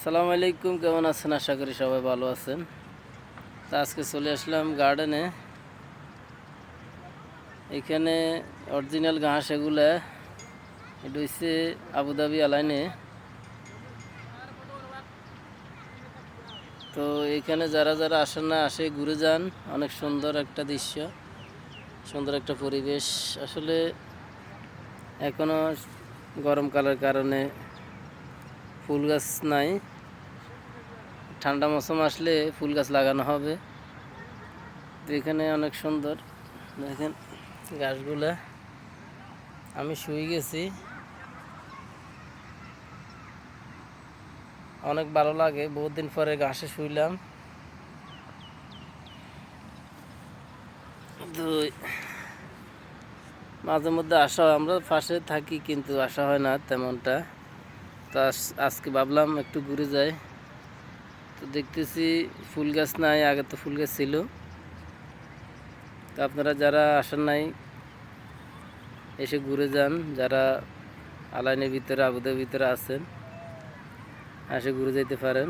আসসালামু আলাইকুম, কেমন আছেন? আশা করি সবাই ভালো আছেন। তা আজকে চলে আসলাম গার্ডেনে। এখানে অরিজিনাল ঘাস এগুলা, এটা হচ্ছে আবুধাবি আলাইনে। তো এখানে যারা যারা আসেন না, আসে ঘুরে যান। অনেক সুন্দর একটা দৃশ্য, সুন্দর একটা পরিবেশ। আসলে এখনো গরমকালের কারণে ফুল গাছ নাই, ঠান্ডা মৌসুম আসলে ফুল গাছ লাগানো হবে। তো এখানে অনেক সুন্দর, দেখেন গাছগুলা। আমি শুয়ে গেছি, অনেক ভালো লাগে। বহুত দিন পরে ঘাসে শুইলাম। তো মাঝে মধ্যে আসা হয়, আমরা পাশে থাকি কিন্তু আসা হয় না তেমনটা। তো আজকে ভাবলাম একটু ঘুরে যাই। তো দেখতেছি ফুল গাছ নাই, আগে তো ফুল গাছ ছিল। তো আপনারা যারা আসেন নাই, এসে ঘুরে যান। যারা আলাইনের ভিতরে, আবুধাবির ভিতরে আছেন, এসে ঘুরে যেতে পারেন।